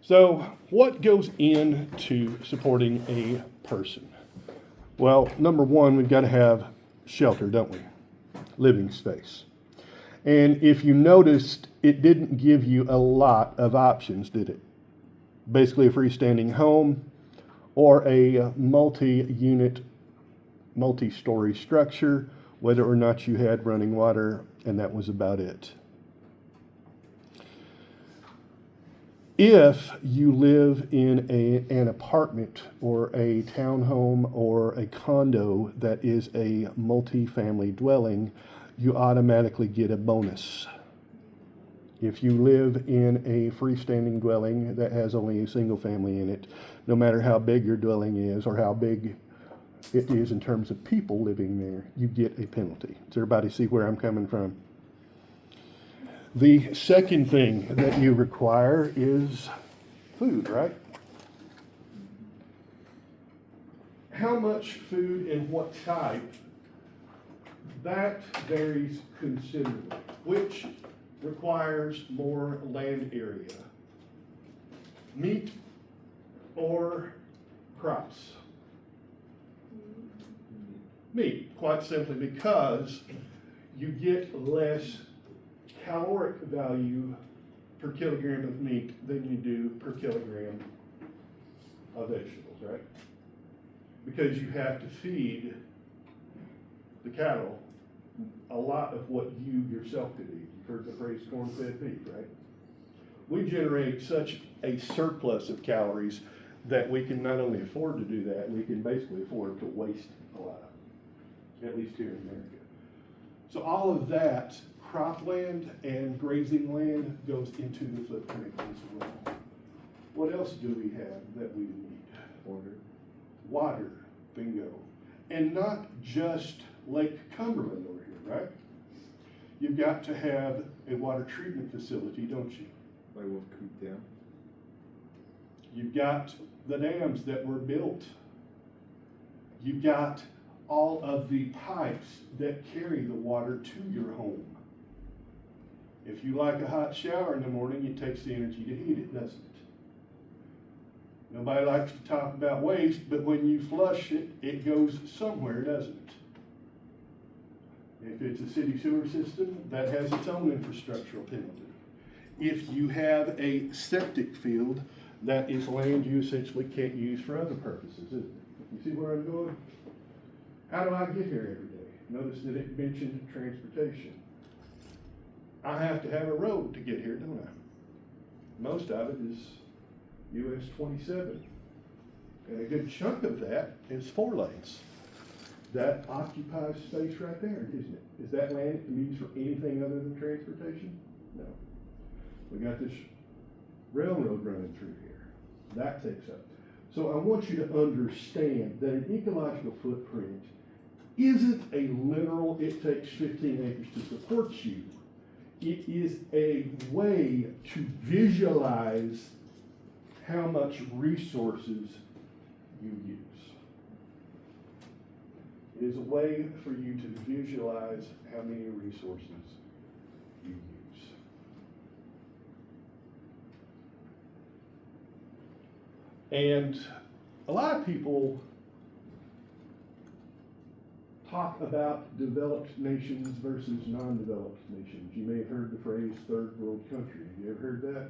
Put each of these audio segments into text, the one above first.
So, what goes into supporting a person? Well, number one, we've got to have shelter, don't we? Living space. And if you noticed, it didn't give you a lot of options, did it? Basically, a freestanding home or a multi-unit, multi-story structure, whether or not you had running water, and that was about it. If you live in an apartment or a townhome or a condo that is a multi-family dwelling, you automatically get a bonus. If you live in a freestanding dwelling that has only a single family in it, no matter how big your dwelling is or how big it is in terms of people living there, you get a penalty. Does everybody see where I'm coming from? The second thing that you require is food, right? How much food and what type, that varies considerably. Which requires more land area? Meat or crops? Meat, quite simply because you get less caloric value per kilogram of meat than you do per kilogram of vegetables, right? Because you have to feed the cattle a lot of what you yourself could eat. You've heard the phrase corn-fed beef, right? We generate such a surplus of calories that we can not only afford to do that, we can basically afford to waste a lot of it, at least here in America. So all of that cropland and grazing land goes into the footprint as well. What else do we have that we need? Water. Water, bingo. And not just Lake Cumberland over here, right? You've got to have a water treatment facility, don't you? By Wolf Creek Dam. You've got the dams that were built. You've got all of the pipes that carry the water to your home. If you like a hot shower in the morning, it takes the energy to heat it, doesn't it? Nobody likes to talk about waste, but when you flush it, it goes somewhere, doesn't it? If it's a city sewer system, that has its own infrastructural penalty. If you have a septic field, that is land you essentially can't use for other purposes, isn't it? You see where I'm going? How do I get here every day? Notice that it mentioned transportation. I have to have a road to get here, don't I? Most of it is US 27. And a good chunk of that is 4 lanes. That occupies space right there, isn't it? Is that land that can be used for anything other than transportation? No. We got this railroad running through here. That takes up. So I want you to understand that an ecological footprint isn't a literal, it takes 15 acres to support you. It is a way to visualize how much resources you use. It is a way for you to visualize how many resources you use. And a lot of people talk about developed nations versus non-developed nations. You may have heard the phrase third world country. Have you ever heard that?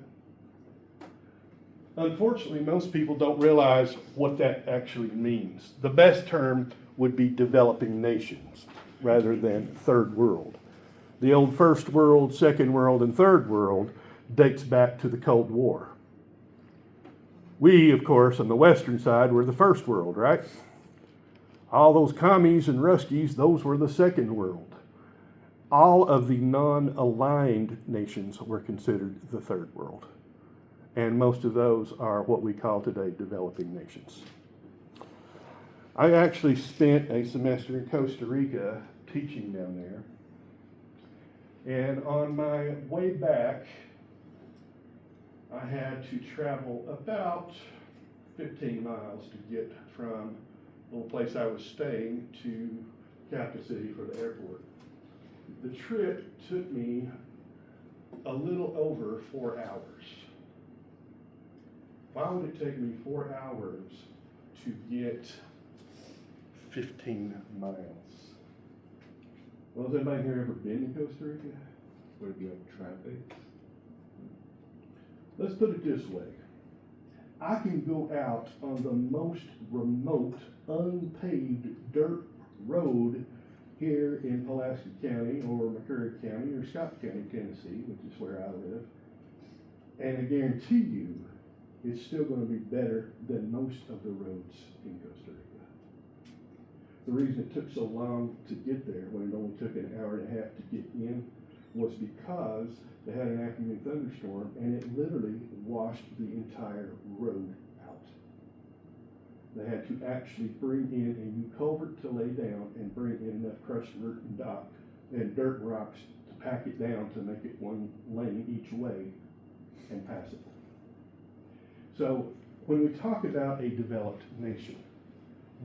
Unfortunately, most people don't realize what that actually means. The best term would be developing nations rather than third world. The old first world, second world, and third world dates back to the Cold War. We, of course, on the western side, were the first world, right? All those commies and Ruskies, those were the second world. All of the non-aligned nations were considered the third world. And most of those are what we call today developing nations. I actually spent a semester in Costa Rica teaching down there. And on my way back, I had to travel about 15 miles to get from the little place I was staying to Capital City for the airport. The trip took me a little over 4 hours. Why would it take me 4 hours to get 15 miles? Well, has anybody here ever been in Costa Rica? Would it be like traffic? Let's put it this way. I can go out on the most remote, unpaved dirt road here in Pulaski County or McCurry County or Scott County, Tennessee, which is where I live. And I guarantee you, it's still gonna be better than most of the roads in Costa Rica. The reason it took so long to get there, when it only took an hour and a half to get in, was because they had an afternoon thunderstorm and it literally washed the entire road out. They had to actually bring in a new culvert to lay down and bring in enough crushed dirt and dirt rocks to pack it down to make it one lane each way and passable. So when we talk about a developed nation,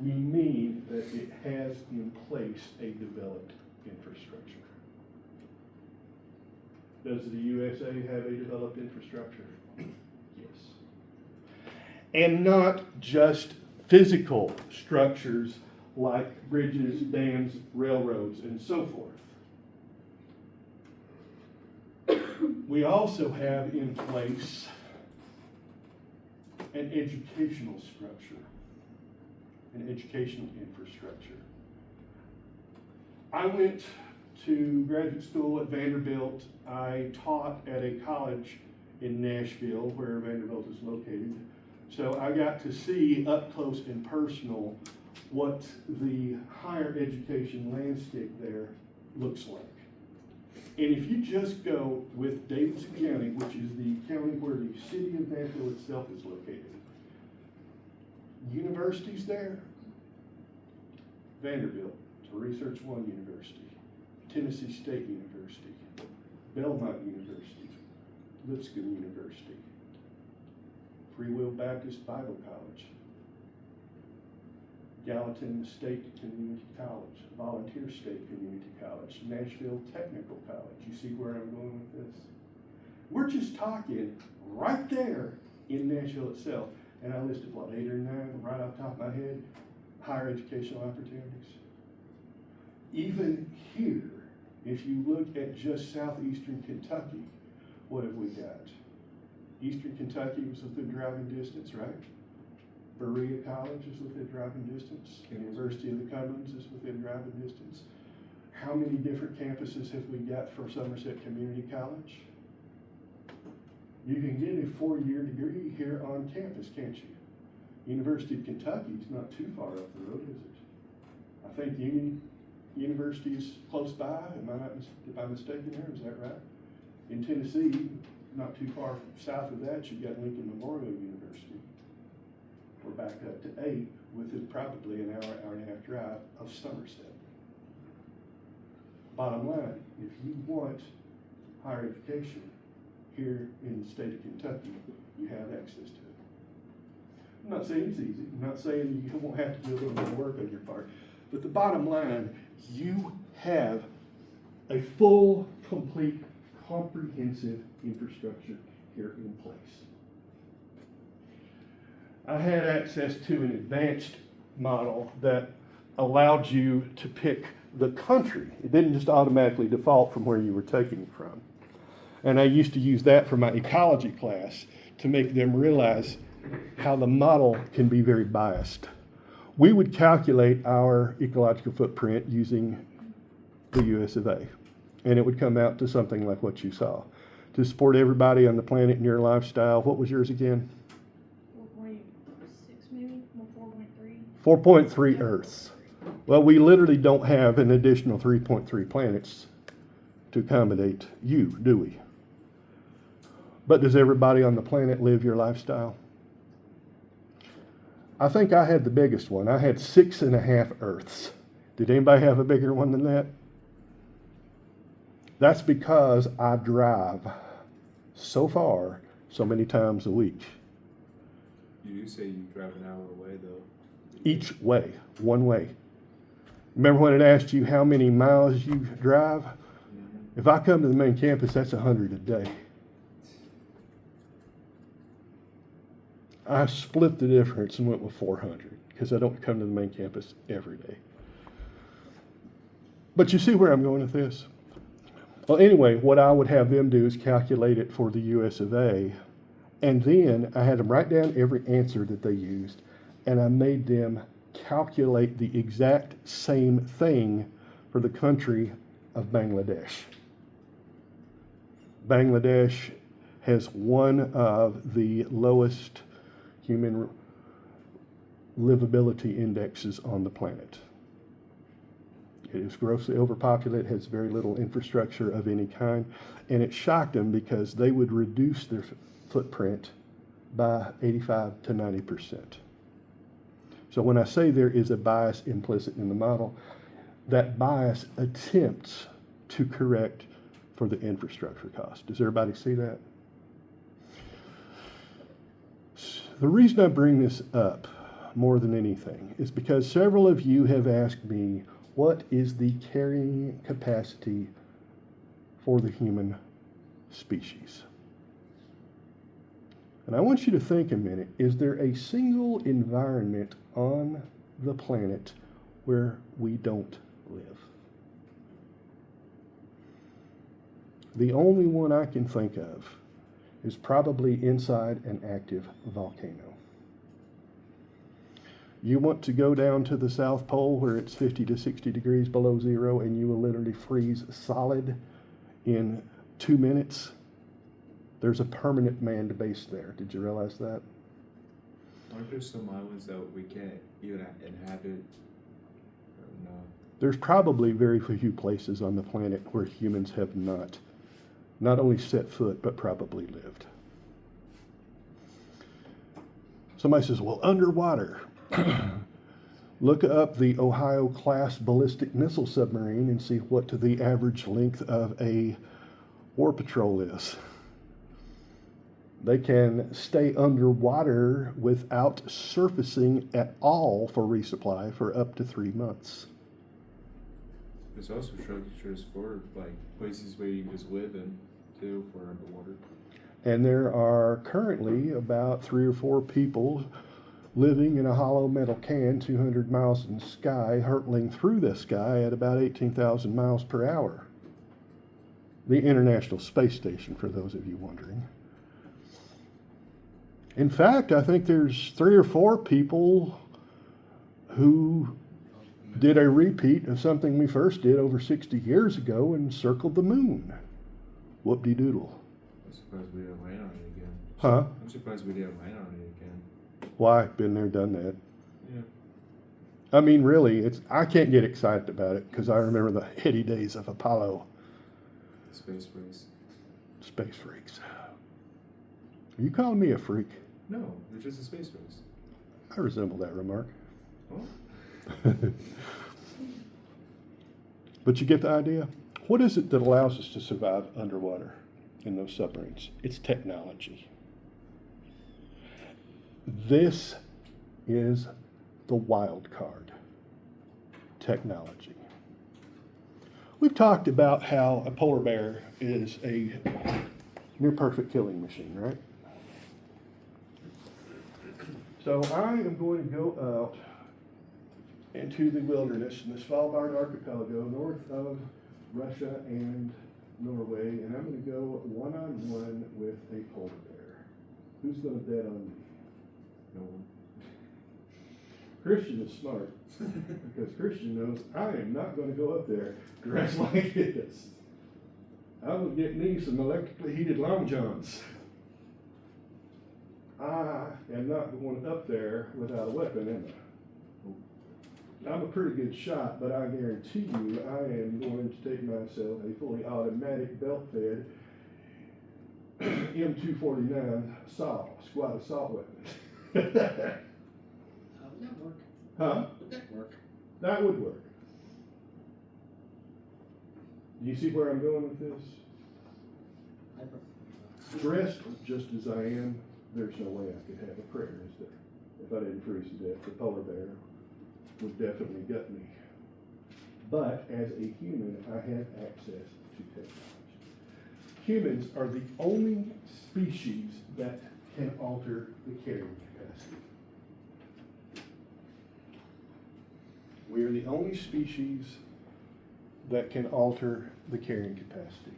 we mean that it has in place a developed infrastructure. Does the USA have a developed infrastructure? Yes. And not just physical structures like bridges, dams, railroads, and so forth. We also have in place an educational structure, an educational infrastructure. I went to graduate school at Vanderbilt. I taught at a college in Nashville where Vanderbilt is located. So I got to see up close and personal what the higher education landscape there looks like. And if you just go with Davidson County, which is the county where the city of Nashville itself is located, universities there, Vanderbilt, it's a Research One University, Tennessee State University, Belmont University, Lipscomb University, Free Will Baptist Bible College, Gallatin State Community College, Volunteer State Community College, Nashville Technical College. You see where I'm going with this? We're just talking right there in Nashville itself. And I listed, what, 8 or 9 right off the top of my head, higher educational opportunities. Even here, if you look at just southeastern Kentucky, what have we got? Eastern Kentucky was within driving distance, right? Berea College is within driving distance. University of the Cumberlands is within driving distance. How many different campuses have we got for Somerset Community College? You can get a 4-year degree here on campus, can't you? University of Kentucky is not too far up the road, is it? I think Union University is close by. Am I mistaken there? Is that right? In Tennessee, not too far south of that, you've got Lincoln Memorial University. We're back up to 8 within probably an hour, hour and a half drive of Somerset. Bottom line, if you want higher education here in the state of Kentucky, you have access to it. I'm not saying it's easy. I'm not saying you won't have to do a little bit of work on your part. But the bottom line, you have a full, complete, comprehensive infrastructure here in place. I had access to an advanced model that allowed you to pick the country. It didn't just automatically default from where you were taking it from. And I used to use that for my ecology class to make them realize how the model can be very biased. We would calculate our ecological footprint using the US of A, and it would come out to something like what you saw. To support everybody on the planet in your lifestyle, what was yours again? 4.6 maybe, 4.3. 4.3 Earths. Well, we literally don't have an additional 3.3 planets to accommodate you, do we? But does everybody on the planet live your lifestyle? I think I had the biggest one. I had 6.5 Earths. Did anybody have a bigger one than that? That's because I drive so far, so many times a week. You do say you drive an hour away, though. Each way, one way. Remember when it asked you how many miles you drive? Mm-hmm. If I come to the main campus, that's 100 a day. I split the difference and went with 400 because I don't come to the main campus every day. But you see where I'm going with this? Well, anyway, what I would have them do is calculate it for the US of A, and then I had them write down every answer that they used, and I made them calculate the exact same thing for the country of Bangladesh. Bangladesh has one of the lowest human livability indexes on the planet. It is grossly overpopulated, has very little infrastructure of any kind, and it shocked them because they would reduce their footprint by 85 to 90%. So when I say there is a bias implicit in the model, that bias attempts to correct for the infrastructure cost. Does everybody see that? The reason I bring this up more than anything is because several of you have asked me, what is the carrying capacity for the human species? And I want you to think a minute, is there a single environment on the planet where we don't live? The only one I can think of is probably inside an active volcano. You want to go down to the South Pole where it's 50 to 60 degrees below zero and you will literally freeze solid in 2 minutes. There's a permanent manned base there. Did you realize that? Aren't there some islands that we can't even inhabit? Or no? There's probably very few places on the planet where humans have not only set foot, but probably lived. Somebody says, well, underwater. Look up the Ohio-class ballistic missile submarine and see what the average length of a war patrol is. They can stay underwater without surfacing at all for resupply for up to 3 months. There's also structures for like places where you can just live in too for underwater. And there are currently about 3 or 4 people living in a hollow metal can 200 miles in the sky, hurtling through the sky at about 18,000 miles per hour. The International Space Station, for those of you wondering. In fact, I think there's 3 or 4 people who did a repeat of something we first did over 60 years ago and circled the moon. Whoop-de-doodle. I'm surprised we didn't land on it again. Huh? I'm surprised we didn't land on it again. Why? Been there, done that. Yeah. I mean, really, I can't get excited about it because I remember the heady days of Apollo. Space race. Space freaks. Are you calling me a freak? No, it's just a space race. I resemble that remark. Oh. But you get the idea? What is it that allows us to survive underwater in those submarines? It's technology. This is the wild card. Technology. We've talked about how a polar bear is a near perfect killing machine, right? So I am going to go out into the wilderness in the Svalbard archipelago north of Russia and Norway, and I'm going to go one-on-one with a polar bear. Who's going to bet on me? No one. Christian is smart because Christian knows I am not going to go up there dressed like this. I will get me some electrically heated long johns. I am not going up there without a weapon, am I? I'm a pretty good shot, but I guarantee you I am going to take myself a fully automatic belt-fed M249 squad assault weapon. How would that work? Huh? Would that work? That would work. Do you see where I'm going with this? Dressed just as I am, there's no way I could have a prayer, is there? If I didn't freeze to death, the polar bear would definitely gut me. But as a human, I have access to technology. Humans are the only species that can alter the carrying capacity. We are the only species that can alter the carrying capacity.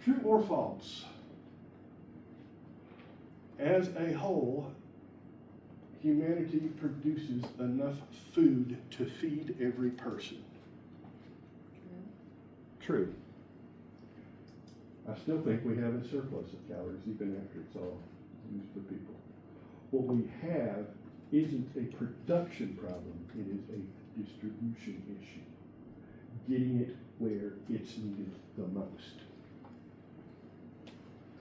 True or false? As a whole, humanity produces enough food to feed every person. True. I still think we have a surplus of calories even after it's all used for people. What we have isn't a production problem, it is a distribution issue. Getting it where it's needed the most.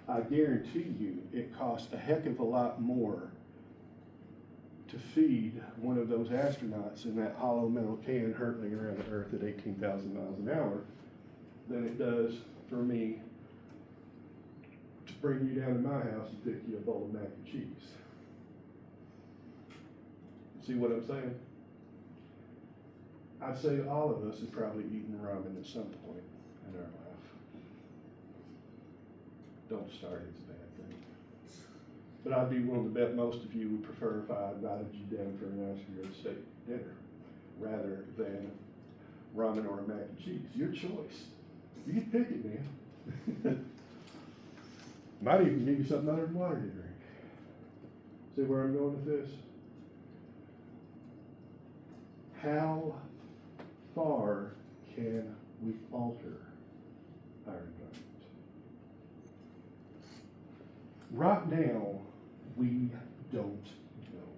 I guarantee you it costs a heck of a lot more to feed one of those astronauts in that hollow metal can hurtling around the Earth at 18,000 miles an hour than it does for me to bring you down to my house and pick you a bowl of mac and cheese. See what I'm saying? I'd say all of us have probably eaten ramen at some point in our life. Don't start, it's a bad thing. But I'd be willing to bet most of you would prefer if I invited you down for a nice real steak dinner rather than ramen or a mac and cheese. Your choice. You can pick it, man. Might even give you something other than water to drink. See where I'm going with this? How far can we alter our environment? Right now, we don't know.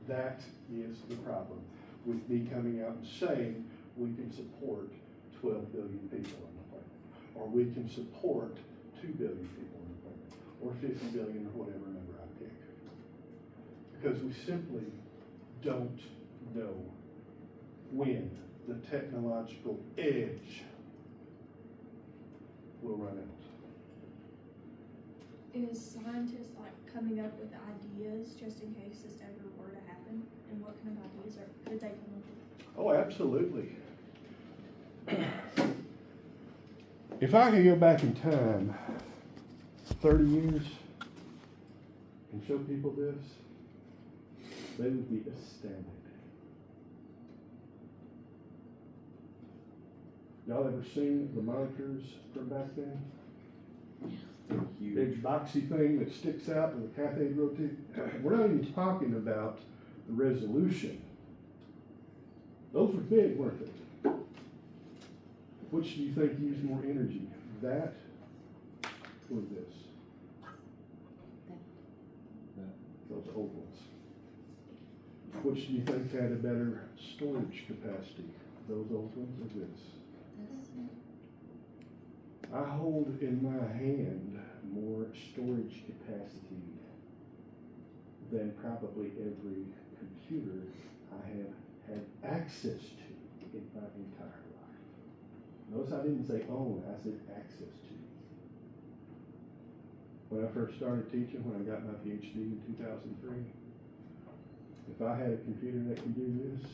That is the problem with me coming out and saying we can support 12 billion people on the planet, or we can support 2 billion people on the planet, or 50 billion, or whatever number I pick. Because we simply don't know when the technological edge will run out. Is scientists like coming up with ideas just in case this ever were to happen? And what kind of ideas could they come up with? Oh, absolutely. If I could go back in time 30 years and show people this, they would be astounded. Y'all ever seen the monitors from back then? Huge. Big boxy thing that sticks out with a cathode rotate. We're not even talking about the resolution. Those were big, weren't they? Which do you think used more energy? That or this? Those old ones. Which do you think had a better storage capacity? Those old ones or this? I hold in my hand more storage capacity than probably every computer I have had access to in my entire life. Notice I didn't say own, I said access to. When I first started teaching, when I got my PhD in 2003, if I had a computer that could do this,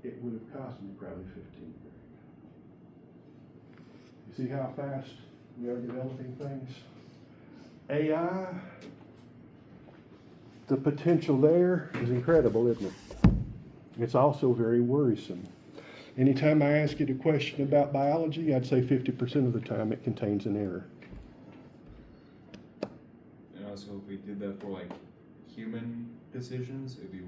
it would have cost me probably $15 grand. You see how fast we are developing things? AI, the potential there is incredible, isn't it? It's also very worrisome. Anytime I ask it a question about biology, I'd say 50% of the time it contains an error. And also, if we did that for like human decisions, it'd be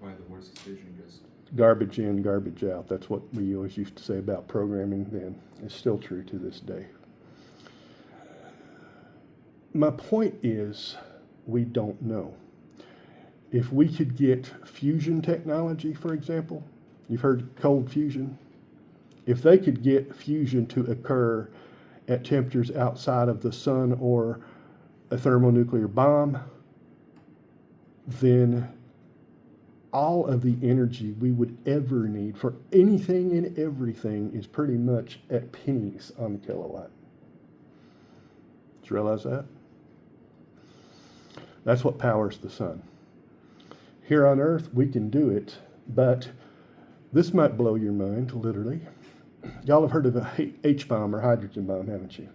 probably the worst decision because Garbage in, garbage out. That's what we always used to say about programming then. It's still true to this day. My point is, we don't know. If we could get fusion technology, for example, you've heard cold fusion. If they could get fusion to occur at temperatures outside of the sun or a thermonuclear bomb, then all of the energy we would ever need for anything and everything is pretty much at pennies on the kilowatt. Did you realize that? That's what powers the sun. Here on Earth, we can do it, but this might blow your mind, literally. Y'all have heard of a H-bomb or hydrogen bomb, haven't you?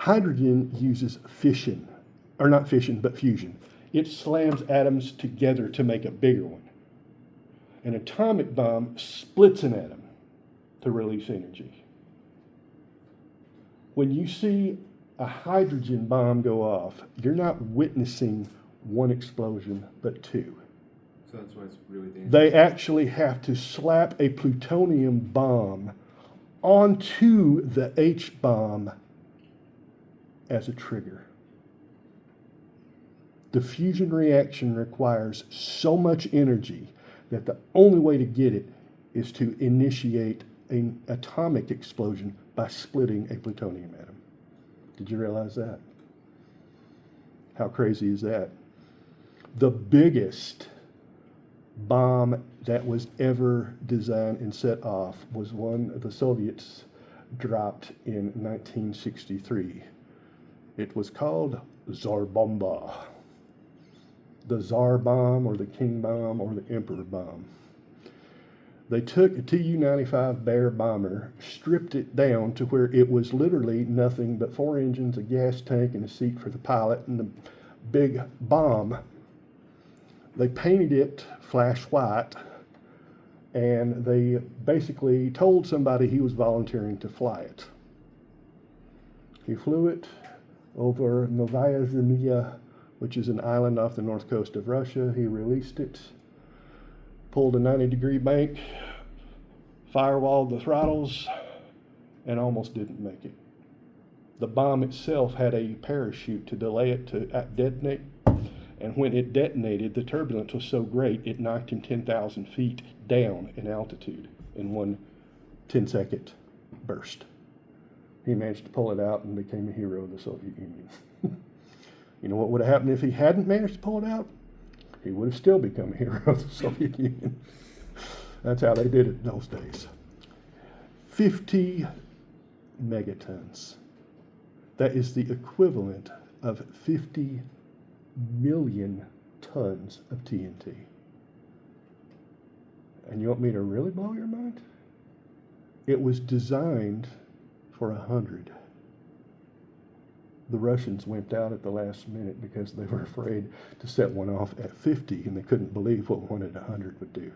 Hydrogen uses fission, or not fission, but fusion. It slams atoms together to make a bigger one. An atomic bomb splits an atom to release energy. When you see a hydrogen bomb go off, you're not witnessing one explosion, but two. So that's why it's really dangerous. They actually have to slap a plutonium bomb onto the H bomb as a trigger. The fusion reaction requires so much energy that the only way to get it is to initiate an atomic explosion by splitting a plutonium atom. Did you realize that? How crazy is that? The biggest bomb that was ever designed and set off was one the Soviets dropped in 1963. It was called Tsar Bomba. The Tsar bomb, or the King bomb, or the Emperor bomb. They took a Tu-95 Bear bomber, stripped it down to where it was literally nothing but 4 engines, a gas tank, and a seat for the pilot, and the big bomb. They painted it flash white, and they basically told somebody he was volunteering to fly it. He flew it over Novaya Zemlya, which is an island off the north coast of Russia. He released it, pulled a 90-degree bank, firewalled the throttles, and almost didn't make it. The bomb itself had a parachute to delay it to detonate, and when it detonated, the turbulence was so great it knocked him 10,000 feet down in altitude in one 10-second burst. He managed to pull it out and became a hero of the Soviet Union. You know what would have happened if he hadn't managed to pull it out? He would have still become a hero of the Soviet Union. That's how they did it in those days. 50 megatons. That is the equivalent of 50 million tons of TNT. And you want me to really blow your mind? It was designed for 100. The Russians wimped out at the last minute because they were afraid to set one off at 50, and they couldn't believe what one at 100 would do.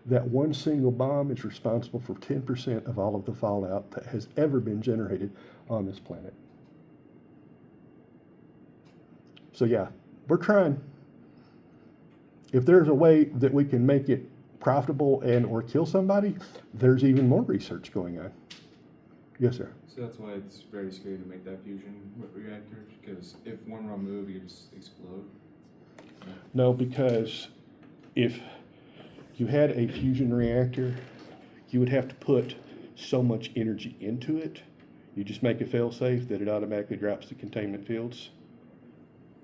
That one single bomb is responsible for 10% of all of the fallout that has ever been generated on this planet. So yeah, we're trying. If there's a way that we can make it profitable and or kill somebody, there's even more research going on. Yes, sir. So that's why it's very scary to make that fusion reactor, because if one wrong move, you just explode. No, because if you had a fusion reactor, you would have to put so much energy into it. You just make a fail-safe that it automatically drops the containment fields.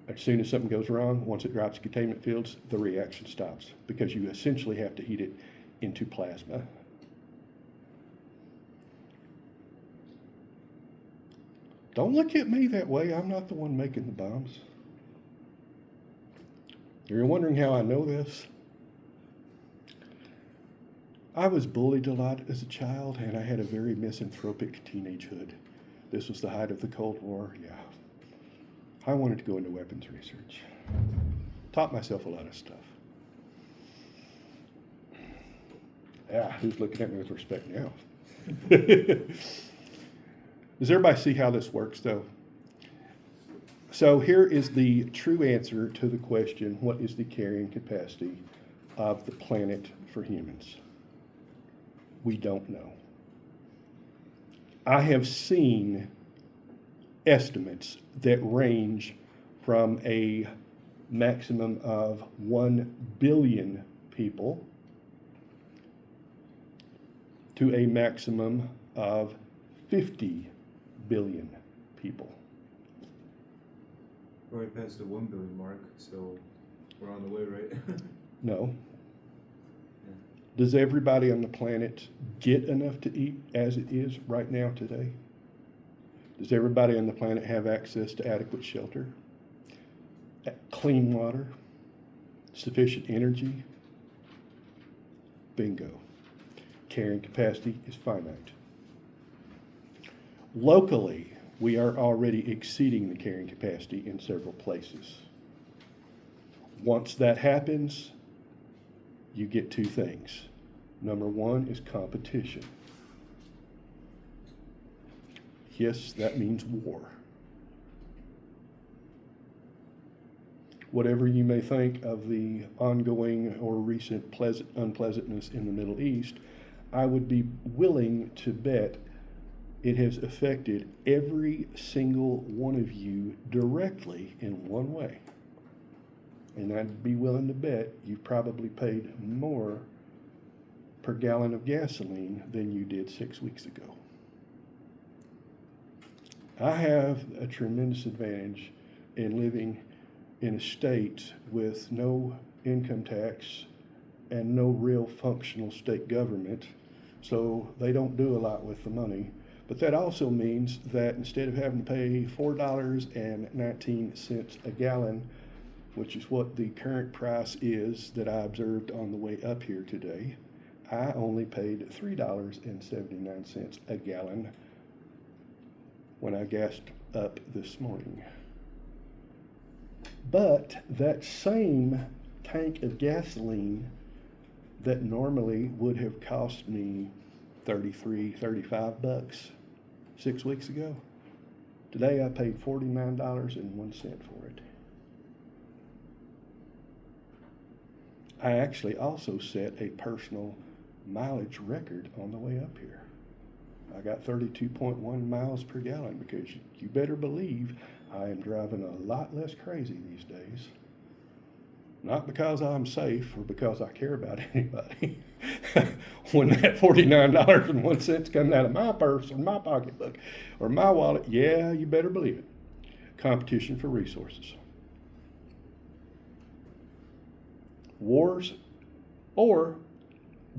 As soon as something goes wrong, once it drops the containment fields, the reaction stops, because you essentially have to heat it into plasma. Don't look at me that way. I'm not the one making the bombs. You're wondering how I know this? I was bullied a lot as a child, and I had a very misanthropic teenagehood. This was the height of the Cold War, yeah. I wanted to go into weapons research. Taught myself a lot of stuff. Yeah, who's looking at me with respect now? Does everybody see how this works, though? So here is the true answer to the question, what is the carrying capacity of the planet for humans? We don't know. I have seen estimates that range from a maximum of 1 billion people to a maximum of 50 billion people. We're already past the 1 billion mark, so we're on the way, right? No. Does everybody on the planet get enough to eat as it is right now today? Does everybody on the planet have access to adequate shelter, clean water, sufficient energy? Bingo. Carrying capacity is finite. Locally, we are already exceeding the carrying capacity in several places. Once that happens, you get two things. Number one is competition. Yes, that means war. Whatever you may think of the ongoing or recent unpleasantness in the Middle East, I would be willing to bet it has affected every single one of you directly in one way. And I'd be willing to bet you've probably paid more per gallon of gasoline than you did 6 weeks ago. I have a tremendous advantage in living in a state with no income tax and no real functional state government, so they don't do a lot with the money. But that also means that instead of having to pay $4.19 a gallon, which is what the current price is that I observed on the way up here today, I only paid $3.79 a gallon when I gassed up this morning. But that same tank of gasoline that normally would have cost me $35 6 weeks ago, today I paid $49.01 for it. I actually also set a personal mileage record on the way up here. I got 32.1 miles per gallon because you better believe I am driving a lot less crazy these days. Not because I'm safe or because I care about anybody. When that $49.01 comes out of my purse or my pocketbook or my wallet, yeah, you better believe it. Competition for resources. Wars or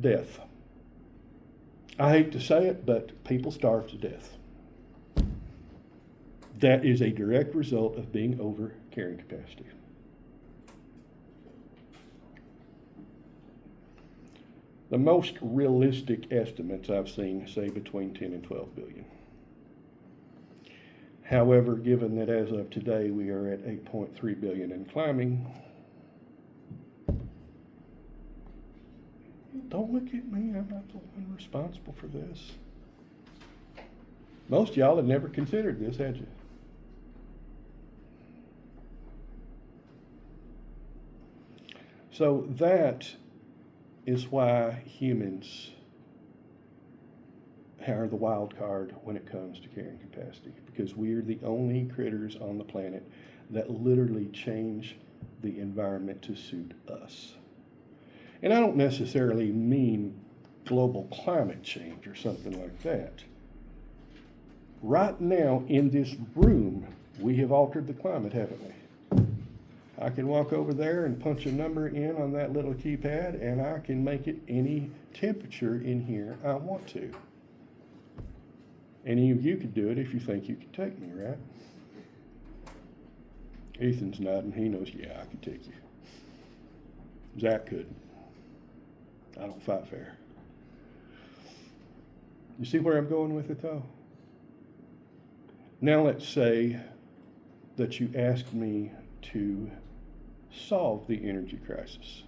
death. I hate to say it, but people starve to death. That is a direct result of being over carrying capacity. The most realistic estimates I've seen say between 10 and 12 billion. However, given that as of today we are at 8.3 billion and climbing, don't look at me, I'm not the one responsible for this. Most of y'all have never considered this, had you? So that is why humans are the wild card when it comes to carrying capacity, because we are the only critters on the planet that literally change the environment to suit us. And I don't necessarily mean global climate change or something like that. Right now in this room, we have altered the climate, haven't we? I can walk over there and punch a number in on that little keypad and I can make it any temperature in here I want to. Any of you could do it if you think you could take me, right? Ethan's nodding, he knows, yeah, I could take you. Zach couldn't. I don't fight fair. You see where I'm going with it though? Now let's say that you ask me to solve the energy crisis.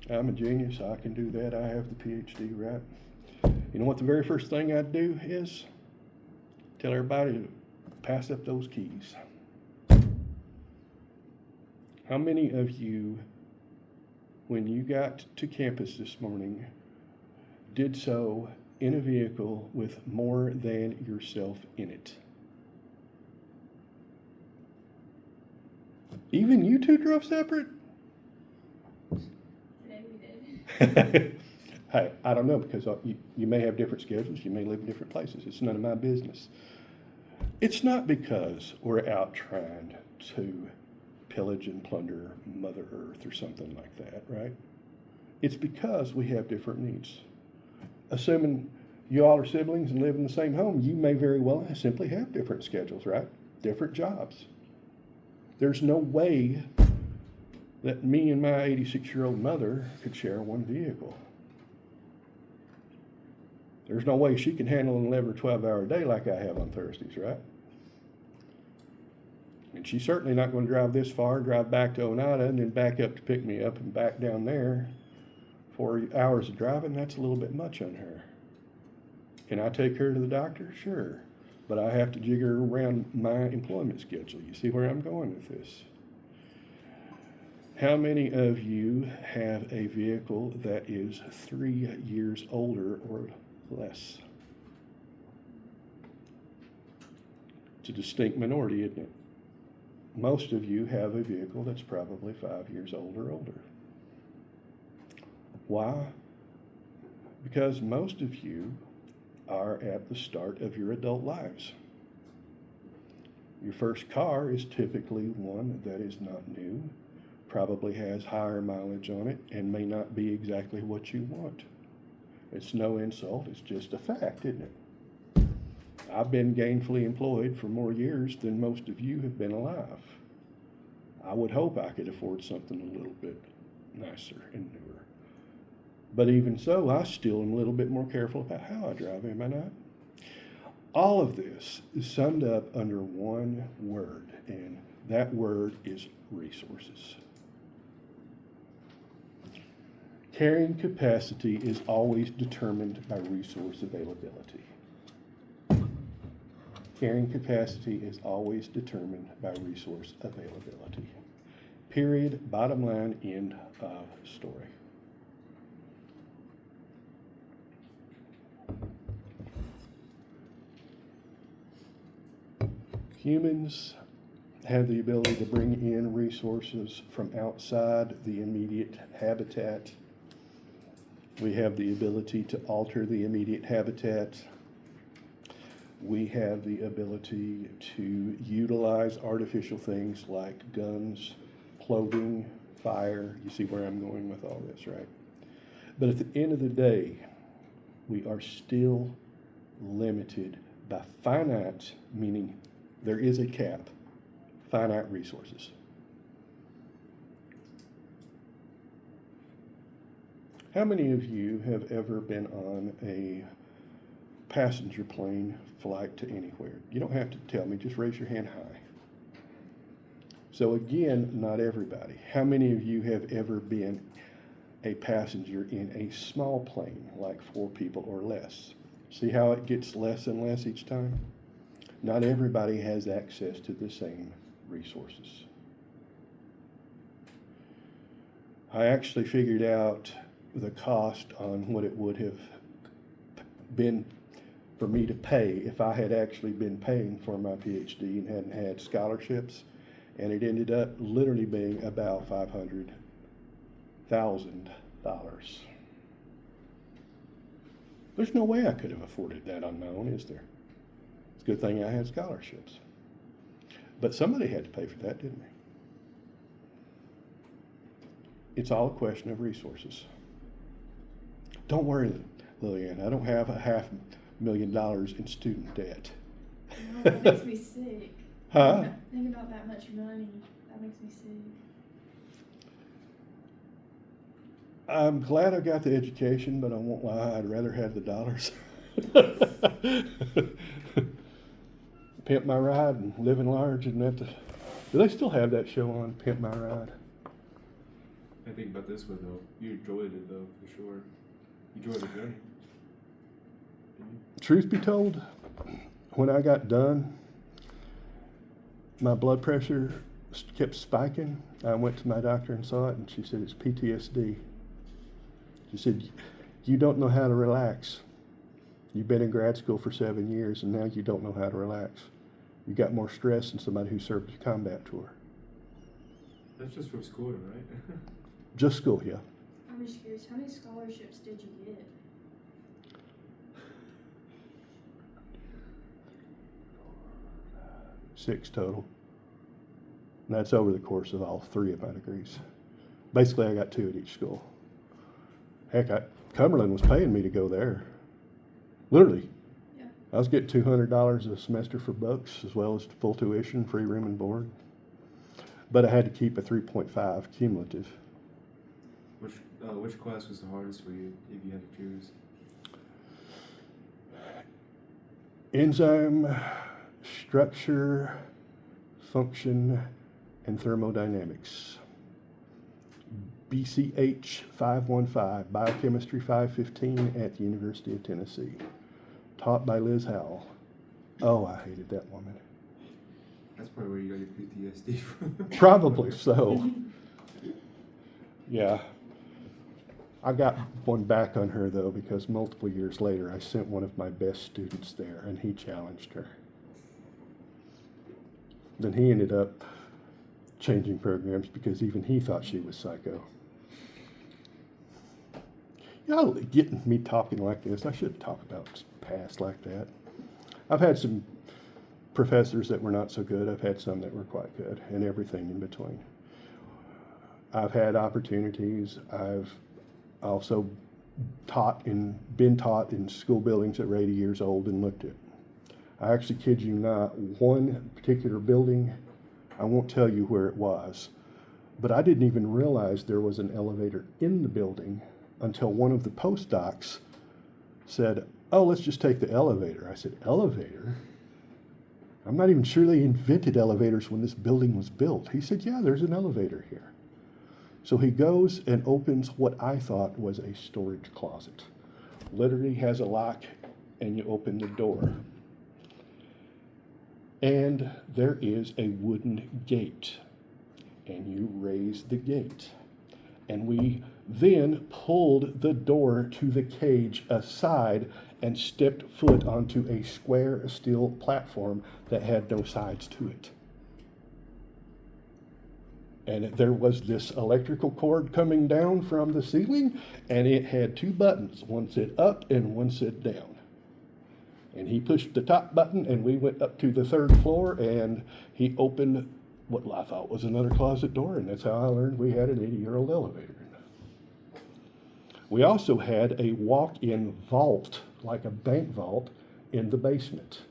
I'm a genius, I can do that, I have the PhD, right? You know what the very first thing I'd do is? Tell everybody to pass up those keys. How many of you, when you got to campus this morning, did so in a vehicle with more than yourself in it? Even you two drove separate? Today we did. Hey, I don't know, because you may have different schedules, you may live in different places. It's none of my business. It's not because we're out trying to pillage and plunder Mother Earth or something like that, right? It's because we have different needs. Assuming you all are siblings and live in the same home, you may very well simply have different schedules, right? Different jobs. There's no way that me and my 86-year-old mother could share one vehicle. There's no way she can handle an 11 or 12-hour day like I have on Thursdays, right? And she's certainly not going to drive this far, drive back to Oneida, and then back up to pick me up and back down there. 4 hours of driving, that's a little bit much on her. Can I take her to the doctor? Sure. But I have to jigger around my employment schedule. You see where I'm going with this? How many of you have a vehicle that is 3 years older or less? It's a distinct minority, isn't it? Most of you have a vehicle that's probably 5 years old or older. Why? Because most of you are at the start of your adult lives. Your first car is typically one that is not new, probably has higher mileage on it, and may not be exactly what you want. It's no insult, it's just a fact, isn't it? I've been gainfully employed for more years than most of you have been alive. I would hope I could afford something a little bit nicer and newer. But even so, I still am a little bit more careful about how I drive, am I not? All of this is summed up under one word, and that word is resources. Carrying capacity is always determined by resource availability. Carrying capacity is always determined by resource availability. Period, bottom line, end of story. Humans have the ability to bring in resources from outside the immediate habitat. We have the ability to alter the immediate habitat. We have the ability to utilize artificial things like guns, clothing, fire. You see where I'm going with all this, right? But at the end of the day, we are still limited by finite, meaning there is a cap, finite resources. How many of you have ever been on a passenger plane flight to anywhere? You don't have to tell me, just raise your hand high. So again, not everybody. How many of you have ever been a passenger in a small plane, like 4 people or less? See how it gets less and less each time? Not everybody has access to the same resources. I actually figured out the cost on what it would have been for me to pay if I had actually been paying for my PhD and hadn't had scholarships, and it ended up literally being about $500,000. There's no way I could have afforded that on my own, is there? It's a good thing I had scholarships. But somebody had to pay for that, didn't they? It's all a question of resources. Don't worry, Lillian, I don't have $500,000 in student debt. No, that makes me sick. Huh? Think about that much money. That makes me sick. I'm glad I got the education, but I won't lie, I'd rather have the dollars. Pimp My Ride and Living Large, and that. Do they still have that show on, Pimp My Ride? I think about this one though. You enjoyed it though, for sure. You enjoyed the journey. Didn't you? Truth be told, when I got done, my blood pressure kept spiking. I went to my doctor and saw it, and she said it's PTSD. She said, you don't know how to relax. You've been in grad school for 7 years, and now you don't know how to relax. You got more stress than somebody who served a combat tour. That's just from school, right? Just school, yeah. I'm just curious, how many scholarships did you get? Six total. And that's over the course of all 3 of my degrees. Basically, I got 2 at each school. Heck, Cumberland was paying me to go there. Literally. Yeah. I was getting $200 a semester for books, as well as full tuition, free room and board. But I had to keep a 3.5 cumulative. Which class was the hardest for you, if you had to choose? Enzyme, structure, function, and thermodynamics. BCH 515, Biochemistry 515 at the University of Tennessee. Taught by Liz Howell. Oh, I hated that woman. That's probably where you got your PTSD from. Probably so. Yeah. I got one back on her though, because multiple years later I sent one of my best students there and he challenged her. Then he ended up changing programs because even he thought she was psycho. Y'all getting me talking like this. I shouldn't talk about past like that. I've had some professors that were not so good. I've had some that were quite good, and everything in between. I've had opportunities. I've also been taught in school buildings that were 80 years old and looked at. I actually kid you not, one particular building, I won't tell you where it was, but I didn't even realize there was an elevator in the building until one of the postdocs said, "Oh, let's just take the elevator." I said, "Elevator? I'm not even sure they invented elevators when this building was built." He said, "Yeah, there's an elevator here." So he goes and opens what I thought was a storage closet. Literally has a lock, and you open the door. And there is a wooden gate, and you raise the gate. And we then pulled the door to the cage aside and stepped foot onto a square steel platform that had no sides to it. And there was this electrical cord coming down from the ceiling, and it had two buttons. One said up and one said down. And he pushed the top button, and we went up to the third floor, and he opened what I thought was another closet door, and that's how I learned we had an 80-year-old elevator. We also had a walk-in vault, like a bank vault, in the basement.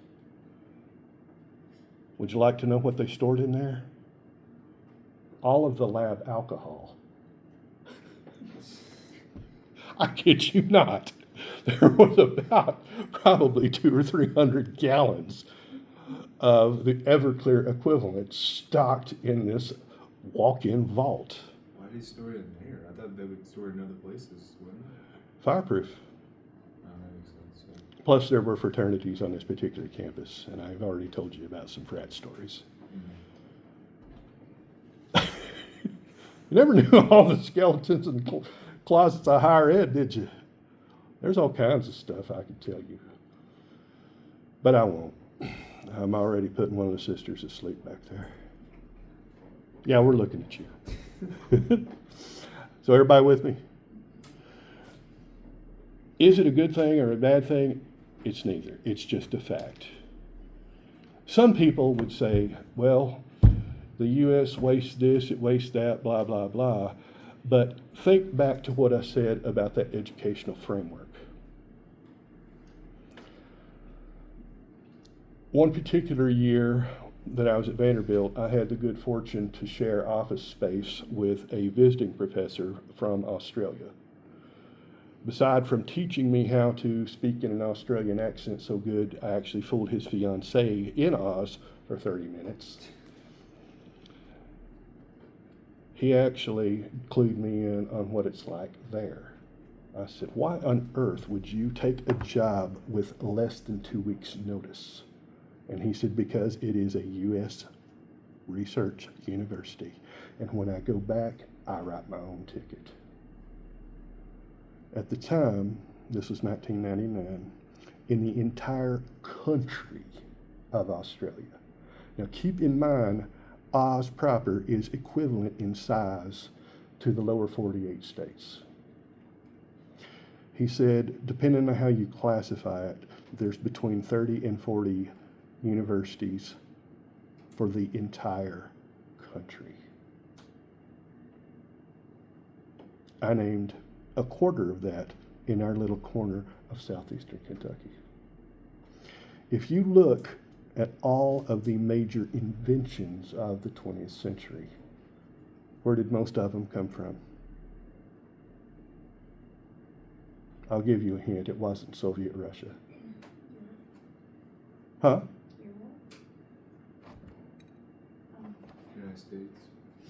Would you like to know what they stored in there? All of the lab alcohol. I kid you not. There was about probably 200 or 300 gallons of the Everclear equivalent stocked in this walk-in vault. Why did he store it in there? I thought they would store it in other places, wouldn't they? Fireproof. Oh, that makes sense. Yeah. Plus, there were fraternities on this particular campus, and I've already told you about some frat stories. You never knew all the skeletons and closets of higher ed, did you? There's all kinds of stuff I could tell you. But I won't. I'm already putting one of the sisters to sleep back there. Yeah, we're looking at you. So everybody with me? Is it a good thing or a bad thing? It's neither. It's just a fact. Some people would say, well, the U.S. wastes this, it wastes that, blah, blah, blah. But think back to what I said about that educational framework. One particular year that I was at Vanderbilt, I had the good fortune to share office space with a visiting professor from Australia. Beside from teaching me how to speak in an Australian accent so good, I actually fooled his fiancée in Oz for 30 minutes. He actually clued me in on what it's like there. I said, why on earth would you take a job with less than 2 weeks' notice? And he said, because it is a U.S. research university. And when I go back, I write my own ticket. At the time, this was 1999, in the entire country of Australia. Now keep in mind, Oz proper is equivalent in size to the lower 48 states. He said, depending on how you classify it, there's between 30 and 40 universities for the entire country. I named a quarter of that in our little corner of southeastern Kentucky. If you look at all of the major inventions of the 20th century, where did most of them come from? I'll give you a hint, it wasn't Soviet Russia. Huh? Europe? United States.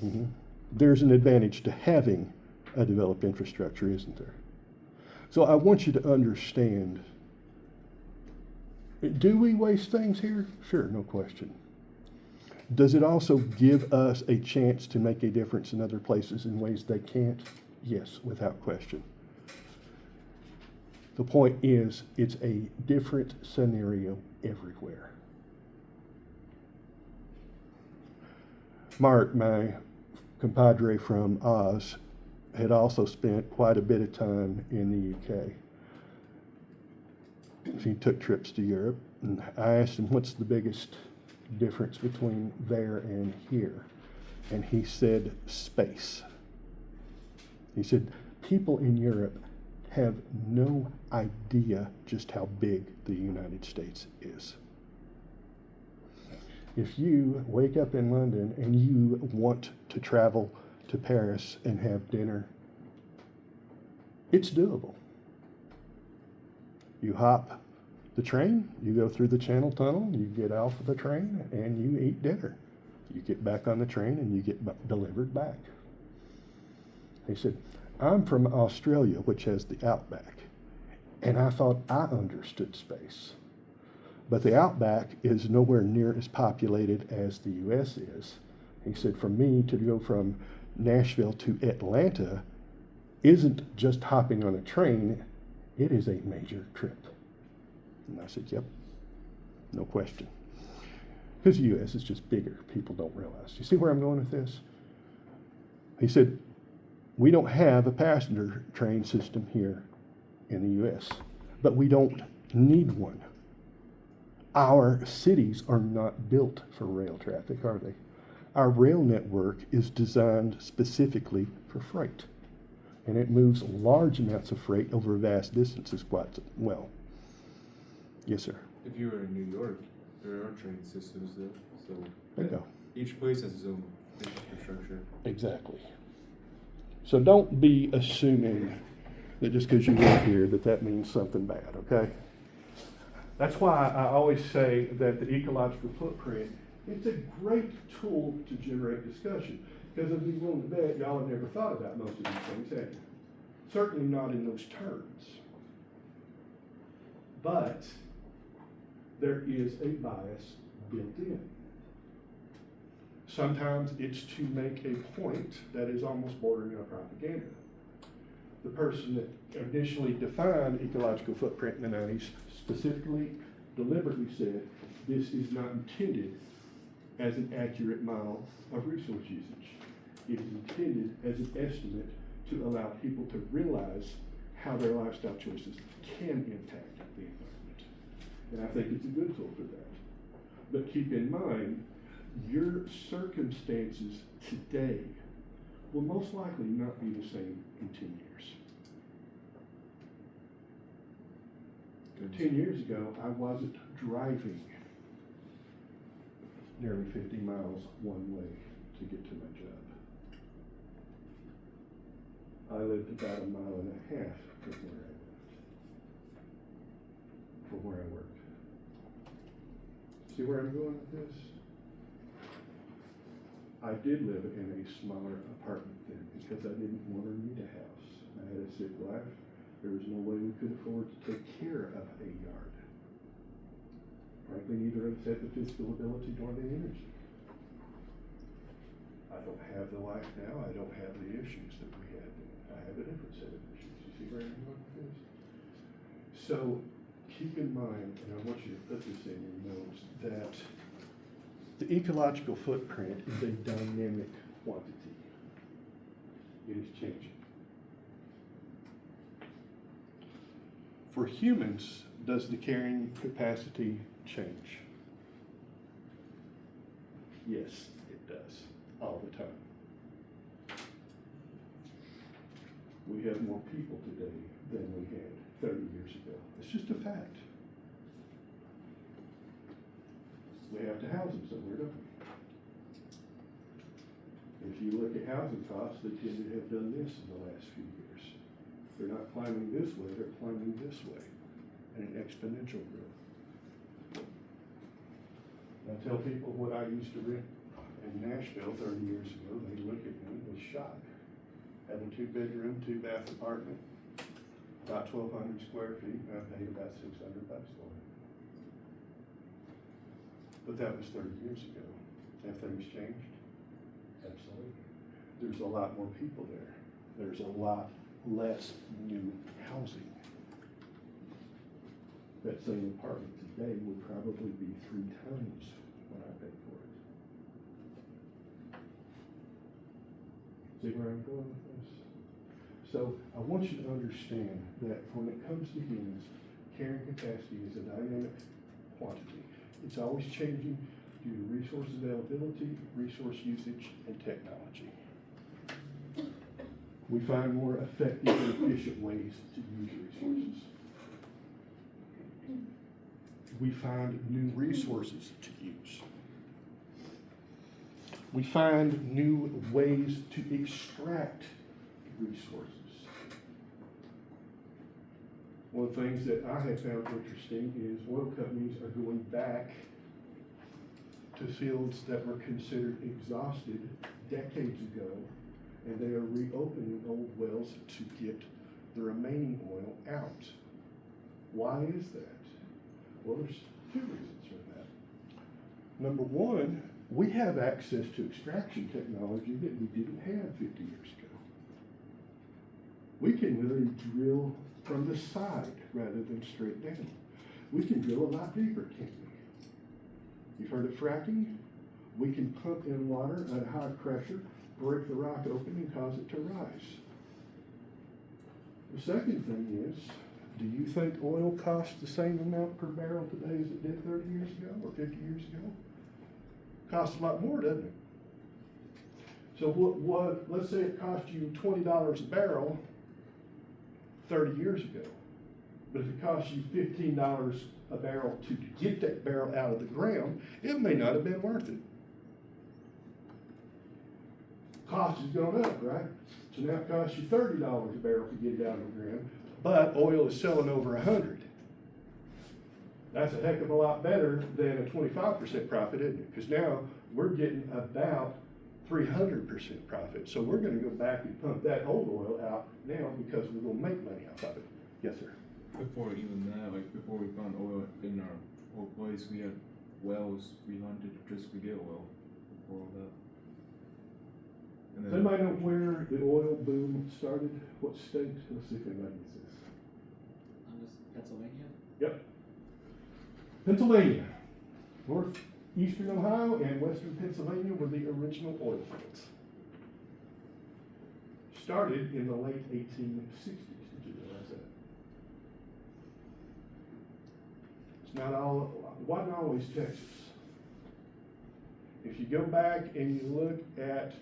Mhm. There's an advantage to having a developed infrastructure, isn't there? So I want you to understand, do we waste things here? Sure, no question. Does it also give us a chance to make a difference in other places in ways they can't? Yes, without question. The point is, it's a different scenario everywhere. Mark, my compadre from Oz, had also spent quite a bit of time in the UK. He took trips to Europe, and I asked him, what's the biggest difference between there and here? And he said, space. He said, people in Europe have no idea just how big the United States is. If you wake up in London and you want to travel to Paris and have dinner, it's doable. You hop the train, you go through the Channel Tunnel, you get off of the train, and you eat dinner. You get back on the train and you get delivered back. He said, I'm from Australia, which has the outback, and I thought I understood space. But the outback is nowhere near as populated as the U.S. is. He said, for me to go from Nashville to Atlanta isn't just hopping on a train, it is a major trip. And I said, yep, no question. Because the U.S. is just bigger, people don't realize. You see where I'm going with this? He said, we don't have a passenger train system here in the U.S., but we don't need one. Our cities are not built for rail traffic, are they? Our rail network is designed specifically for freight, and it moves large amounts of freight over vast distances quite well. Yes, sir. If you were in New York, there are train systems there, so Bingo. each place has its own infrastructure. Exactly. So don't be assuming that just because you live here that means something bad, okay? That's why I always say that the ecological footprint, it's a great tool to generate discussion. Because I'd be willing to bet y'all have never thought about most of these things, have you? Certainly not in those terms. But there is a bias built in. Sometimes it's to make a point that is almost bordering on propaganda. The person that initially defined ecological footprint in the 90s specifically, deliberately said, this is not intended as an accurate model of resource usage. It is intended as an estimate to allow people to realize how their lifestyle choices can impact the environment. And I think it's a good tool for that. But keep in mind, your circumstances today will most likely not be the same in 10 years. 10 years ago, I wasn't driving nearly 50 miles one way to get to my job. I lived about a mile and a half from where I worked. See where I'm going with this? I did live in a smaller apartment then because I didn't want to need a house. I had a sick wife. There was no way we could afford to take care of a yard. Frankly, neither of us had the physical ability nor the energy. I don't have the life now. I don't have the issues that we had then. I have a different set of issues. You see where I'm going with this? So keep in mind, and I want you to put this in your notes, that the ecological footprint is a dynamic quantity. It is changing. For humans, does the carrying capacity change? Yes, it does, all the time. We have more people today than we had 30 years ago. It's just a fact. We have to house them somewhere, don't we? If you look at housing costs, they tend to have done this in the last few years. They're not climbing this way, they're climbing this way, at an exponential growth. I tell people what I used to rent in Nashville 30 years ago, they look at me with shock. Had a 2-bedroom, 2-bath apartment, about 1,200 square feet, and I paid about $600 for it. But that was 30 years ago. Have things changed? Absolutely. There's a lot more people there. There's a lot less new housing. That same apartment today would probably be 3 times what I paid for it. See where I'm going with this? So I want you to understand that when it comes to humans, carrying capacity is a dynamic quantity. It's always changing due to resource availability, resource usage, and technology. We find more effective and efficient ways to use resources. We find new resources to use. We find new ways to extract resources. One of the things that I have found interesting is oil companies are going back to fields that were considered exhausted decades ago, and they are reopening old wells to get the remaining oil out. Why is that? Well, there's 2 reasons for that. Number one, we have access to extraction technology that we didn't have 50 years ago. We can literally drill from the side rather than straight down. We can drill a lot deeper, can't we? You've heard of fracking? We can pump in water at high pressure, break the rock open, and cause it to rise. The second thing is, do you think oil costs the same amount per barrel today as it did 30 years ago or 50 years ago? Costs a lot more, doesn't it? So let's say it cost you $20 a barrel 30 years ago, but if it costs you $15 a barrel to get that barrel out of the ground, it may not have been worth it. Cost has gone up, right? So now it costs you $30 a barrel to get it out of the ground, but oil is selling over 100. That's a heck of a lot better than a 25% profit, isn't it? Because now we're getting about 300% profit. So we're going to go back and pump that old oil out now because we're going to make money off of it. Yes, sir. Before even that, like before we found oil in our old place, we had wells we hunted just to get oil before all that. And Does then anybody know where the oil boom started? What state? Let's see if anybody gets this. Pennsylvania? Yep. Pennsylvania. Northeastern Ohio and western Pennsylvania were the original oil fields. Started in the late 1860s. Did you realize that? It's not all, it wasn't always Texas. If you go back and you look at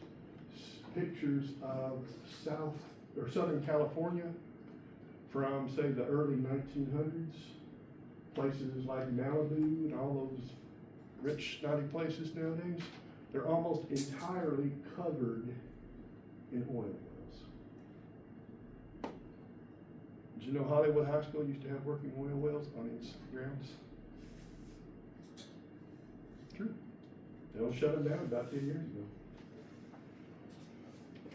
pictures of Southern California from, say, the early 1900s, places like Malibu and all those rich, snotty places nowadays, they're almost entirely covered in oil wells. Did you know Hollywood High School used to have working oil wells on its grounds? True. They'll shut them down about 10 years ago.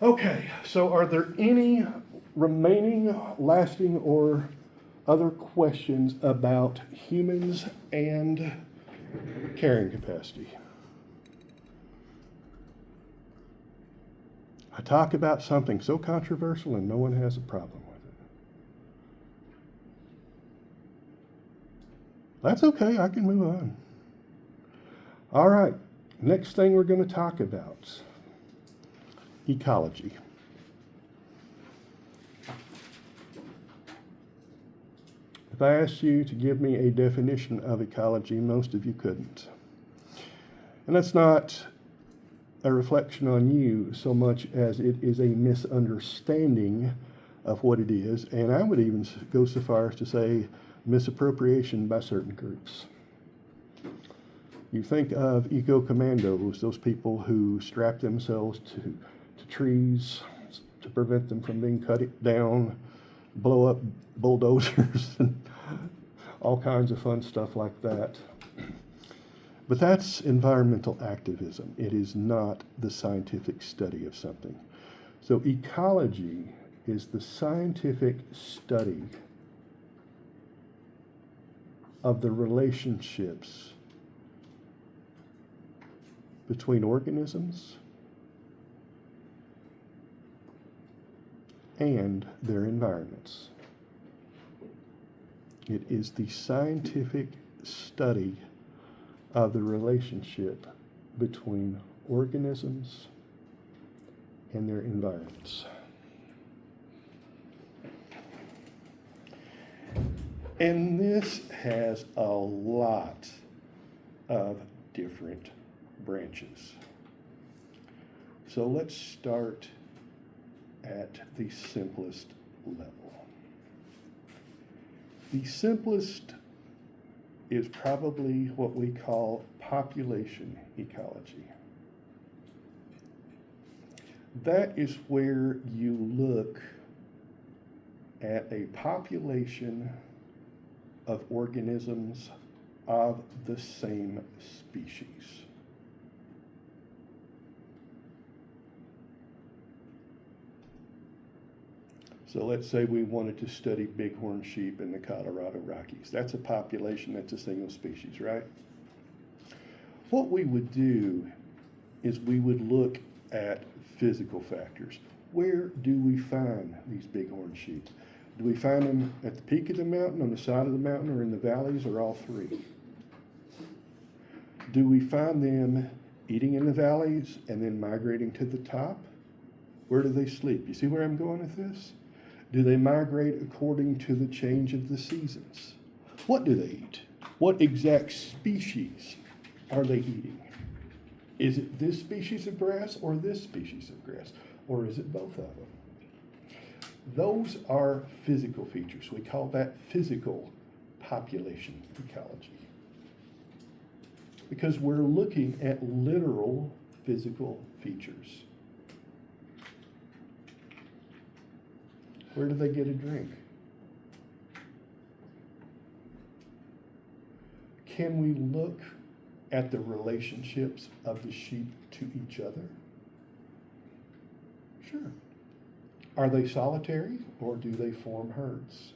Okay, so are there any remaining, lasting, or other questions about humans and carrying capacity? I talk about something so controversial and no one has a problem with it. That's okay, I can move on. All right, next thing we're going to talk about. Ecology. If I asked you to give me a definition of ecology, most of you couldn't. And that's not a reflection on you so much as it is a misunderstanding of what it is, and I would even go so far as to say misappropriation by certain groups. You think of eco-commandos, those people who strap themselves to trees to prevent them from being cut down, blow up bulldozers, and all kinds of fun stuff like that. But that's environmental activism. It is not the scientific study of something. So ecology is the scientific study of the relationships between organisms and their environments. It is the scientific study of the relationship between organisms and their environments. And this has a lot of different branches. So let's start at the simplest level. The simplest is probably what we call population ecology. That is where you look at a population of organisms of the same species. So let's say we wanted to study bighorn sheep in the Colorado Rockies. That's a population, that's a single species, right? What we would do is we would look at physical factors. Where do we find these bighorn sheep? Do we find them at the peak of the mountain, on the side of the mountain, or in the valleys, or all three? Do we find them eating in the valleys and then migrating to the top? Where do they sleep? You see where I'm going with this? Do they migrate according to the change of the seasons? What do they eat? What exact species are they eating? Is it this species of grass or this species of grass? Or is it both of them? Those are physical features. We call that physical population ecology. Because we're looking at literal physical features. Where do they get a drink? Can we look at the relationships of the sheep to each other? Sure. Are they solitary or do they form herds?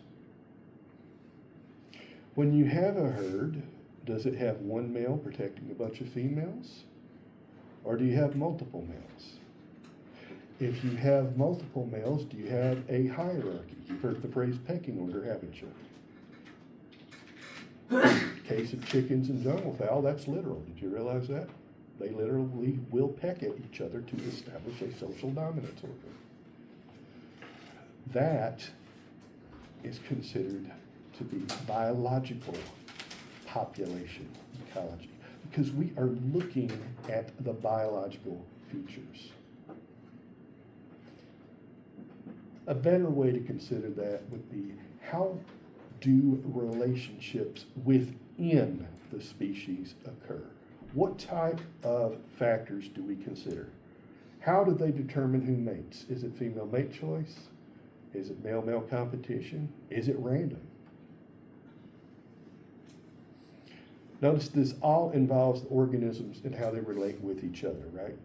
When you have a herd, does it have one male protecting a bunch of females? Or do you have multiple males? If you have multiple males, do you have a hierarchy? You've heard the phrase pecking order, haven't you? Case of chickens and jungle fowl, that's literal. Did you realize that? They literally will peck at each other to establish a social dominance order. That is considered to be biological population ecology because we are looking at the biological features. A better way to consider that would be, how do relationships within the species occur? What type of factors do we consider? How do they determine who mates? Is it female mate choice? Is it male-male competition? Is it random? Notice this all involves organisms and how they relate with each other, right?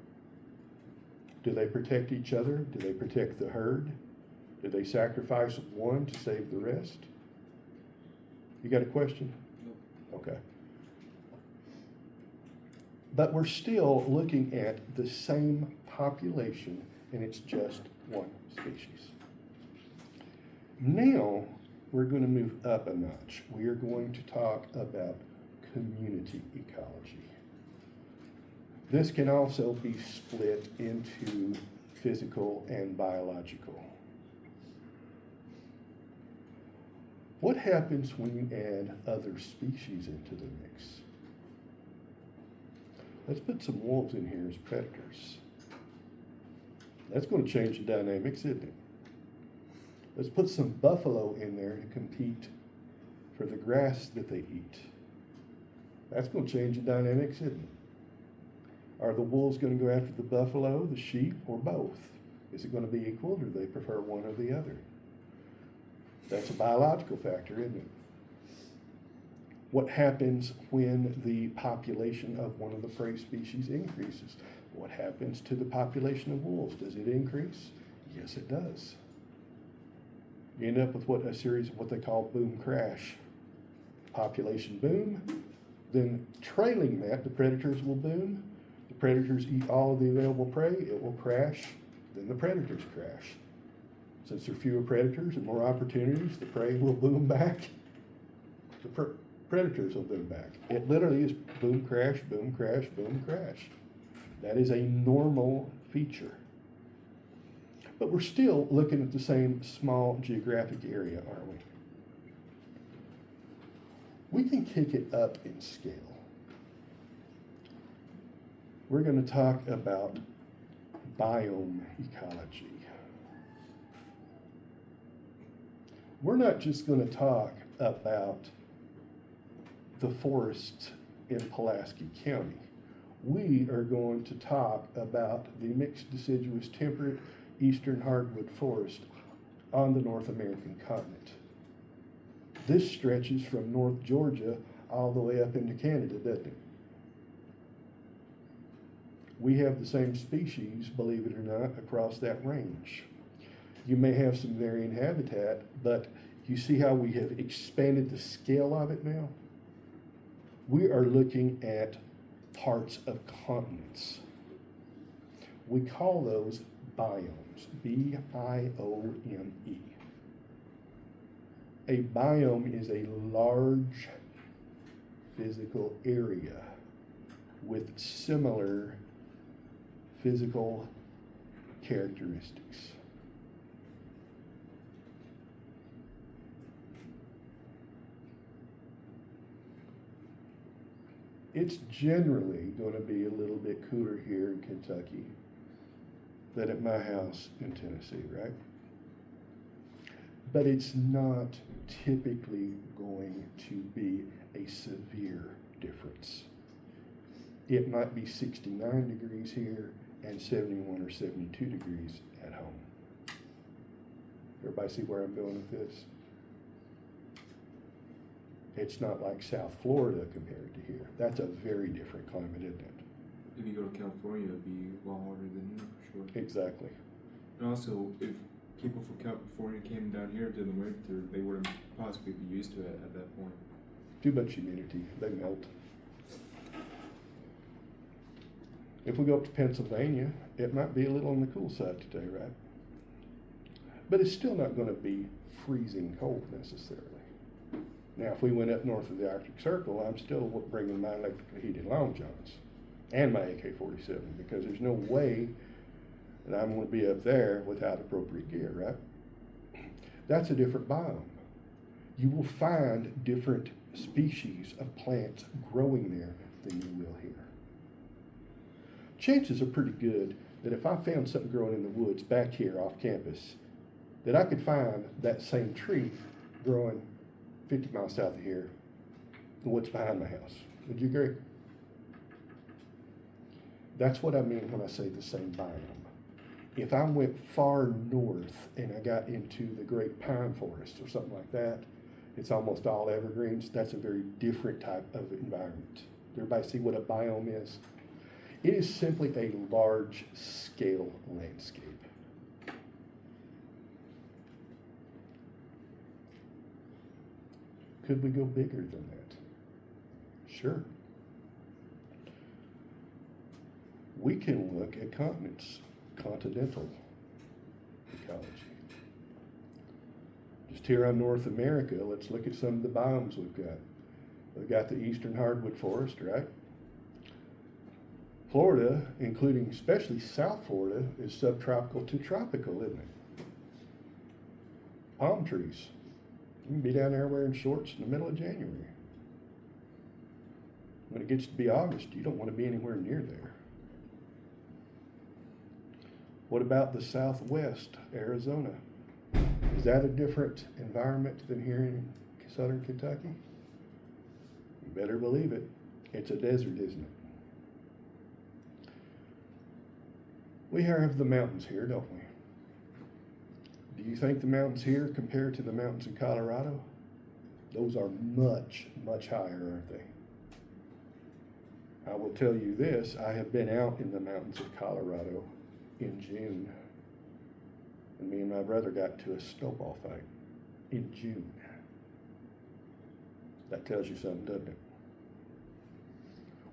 Do they protect each other? Do they protect the herd? Do they sacrifice one to save the rest? You got a question? Okay. But we're still looking at the same population, and it's just one species. Now, we're going to move up a notch. We are going to talk about community ecology. This can also be split into physical and biological. What happens when you add other species into the mix? Let's put some wolves in here as predators. That's going to change the dynamics, isn't it? Let's put some buffalo in there to compete for the grass that they eat. That's going to change the dynamics, isn't it? Are the wolves going to go after the buffalo, the sheep, or both? Is it going to be equal, or do they prefer one or the other? That's a biological factor, isn't it? What happens when the population of one of the prey species increases? What happens to the population of wolves? Does it increase? Yes, it does. You end up with a series of what they call boom crash. Population boom, then trailing that, the predators will boom. The predators eat all of the available prey, it will crash, then the predators crash. Since there are fewer predators and more opportunities, the prey will boom back. The predators will boom back. It literally is boom, crash, boom, crash, boom, crash. That is a normal feature. But we're still looking at the same small geographic area, aren't we? We can kick it up in scale. We're going to talk about biome ecology. We're not just going to talk about the forests in Pulaski County. We are going to talk about the mixed deciduous temperate eastern hardwood forest on the North American continent. This stretches from North Georgia all the way up into Canada, doesn't it? We have the same species, believe it or not, across that range. You may have some varying habitat, but you see how we have expanded the scale of it now? We are looking at parts of continents. We call those biomes, B-I-O-M-E. A biome is a large physical area with similar physical characteristics. It's generally going to be a little bit cooler here in Kentucky than at my house in Tennessee, right? But it's not typically going to be a severe difference. It might be 69 degrees here and 71 or 72 degrees at home. Everybody see where I'm going with this? It's not like South Florida compared to here. That's a very different climate, isn't it? If you go to California, it'd be a lot harder than here for sure. Exactly. And also, if people from California came down here during the winter, they wouldn't possibly be used to it at that point. Too much humidity, they melt. If we go up to Pennsylvania, it might be a little on the cool side today, right? But it's still not going to be freezing cold necessarily. Now, if we went up north of the Arctic Circle, I'm still bringing my electrically heated Long Johns and my AK-47 because there's no way that I'm going to be up there without appropriate gear, right? That's a different biome. You will find different species of plants growing there than you will here. Chances are pretty good that if I found something growing in the woods back here off campus, that I could find that same tree growing 50 miles south of here, the woods behind my house. Would you agree? That's what I mean when I say the same biome. If I went far north and I got into the Great Pine Forest or something like that, it's almost all evergreens. That's a very different type of environment. Everybody see what a biome is? It is simply a large scale landscape. Could we go bigger than that? Sure. We can look at continents, continental ecology. Just here on North America, let's look at some of the biomes we've got. We've got the eastern hardwood forest, right? Florida, including especially South Florida, is subtropical to tropical, isn't it? Palm trees. You can be down there wearing shorts in the middle of January. When it gets to be August, you don't want to be anywhere near there. What about the Southwest, Arizona? Is that a different environment than here in southern Kentucky? You better believe it. It's a desert, isn't it? We have the mountains here, don't we? Do you think the mountains here compare to the mountains in Colorado? Those are much, much higher, aren't they? I will tell you this, I have been out in the mountains of Colorado in June, and me and my brother got to a snowball fight in June. That tells you something, doesn't it?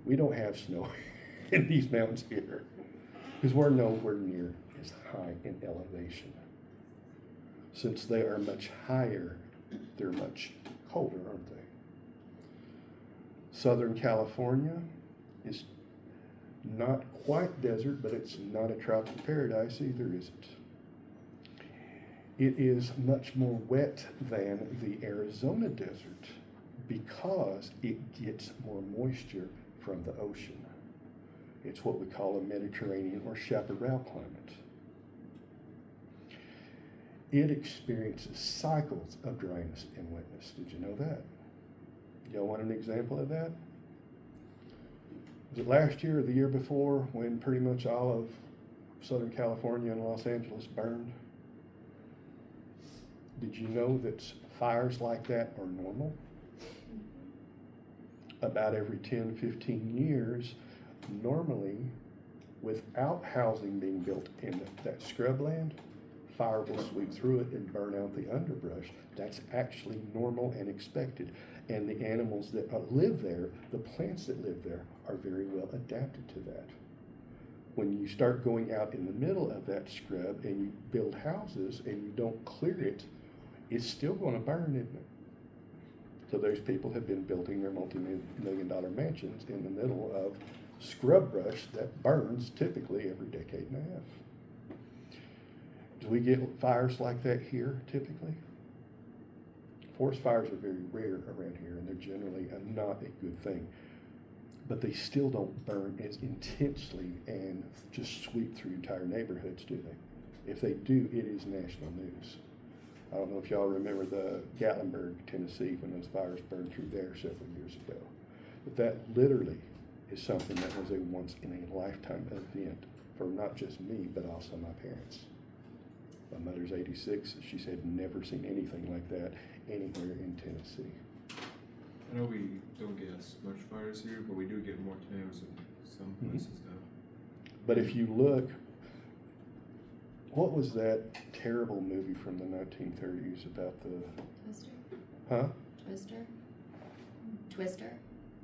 We don't have snow in these mountains here, because we're nowhere near as high in elevation. Since they are much higher, they're much colder, aren't they? Southern California is not quite desert, but it's not a tropical paradise either, is it? It is much more wet than the Arizona desert because it gets more moisture from the ocean. It's what we call a Mediterranean or chaparral climate. It experiences cycles of dryness and wetness. Did you know that? Y'all want an example of that? Was it last year or the year before when pretty much all of Southern California and Los Angeles burned? Did you know that fires like that are normal? About every 10, 15 years, normally, without housing being built in that scrubland, fire will sweep through it and burn out the underbrush. That's actually normal and expected. And the animals that live there, the plants that live there, are very well adapted to that. When you start going out in the middle of that scrub and you build houses and you don't clear it, it's still going to burn, isn't it? So those people have been building their multi-million-dollar mansions in the middle of scrub brush that burns typically every decade and a half. Do we get fires like that here typically? Forest fires are very rare around here, and they're generally not a good thing. But they still don't burn as intensely and just sweep through entire neighborhoods, do they? If they do, it is national news. I don't know if y'all remember the Gatlinburg, Tennessee, when those fires burned through there several years ago. But that literally is something that was a once-in-a-lifetime event for not just me, but also my parents. My mother's 86. She said never seen anything like that anywhere in Tennessee. I know we don't get as much fires here, but we do get more tornadoes in some places though. But if you look, what was that terrible movie from the 1930s about the, Twister? huh? Twister? Twister?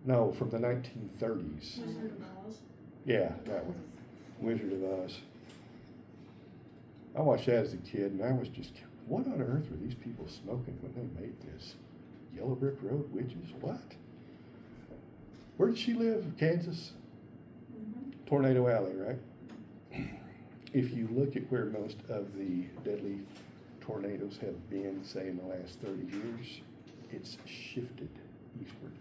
No, from the 1930s. Wizard of Oz. Yeah, that one. Wizard of Oz. I watched that as a kid, and I was just, what on earth were these people smoking when they made this? Yellow Brick Road witches? What? Where did she live? Kansas? Tornado Alley, right? If you look at where most of the deadly tornadoes have been, say in the last 30 years, it's shifted eastward.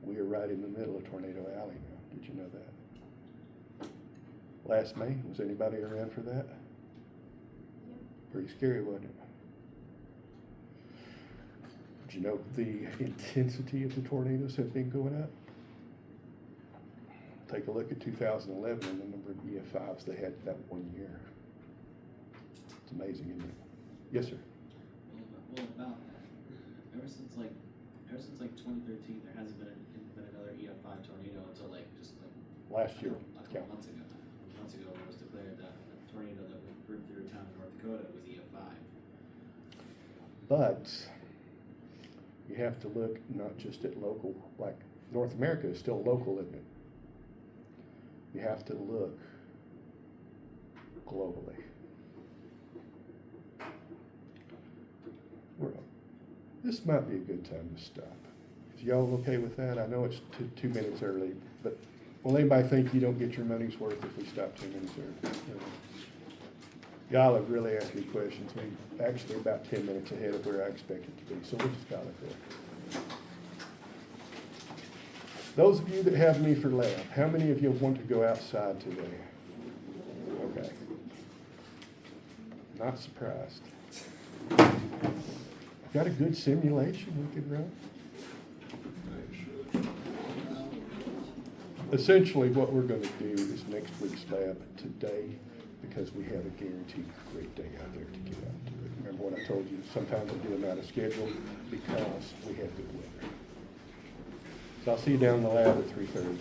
We are right in the middle of Tornado Alley now. Did you know that? Last May, was anybody around for that? Pretty scary, wasn't it? Did you know the intensity of the tornadoes have been going up? Take a look at 2011 and the number of EF5s they had that one year. It's amazing, isn't it? Yes, sir. Well, about that, ever since like 2013, there hasn't been another EF5 tornado until just Last year. a Yeah. couple months ago. Months ago, it was declared that a tornado that ripped through a town in North Dakota was EF5. But you have to look not just at local, like North America is still local, isn't it? You have to look globally. This might be a good time to stop. Is y'all okay with that? I know it's 2 minutes early, but will anybody think you don't get your money's worth if we stop 2 minutes early? Y'all have really asked me questions. We're actually about 10 minutes ahead of where I expected to be, so we'll just call it there. Those of you that have me for lab, how many of you want to go outside today? Okay. Not surprised. Got a good simulation we could run? Essentially, what we're going to do is next week's lab today, because we have a guaranteed great day out there to get out to it. Remember, what I told you, sometimes I do them out of schedule because we have good weather. So I'll see you down in the lab at 3:30.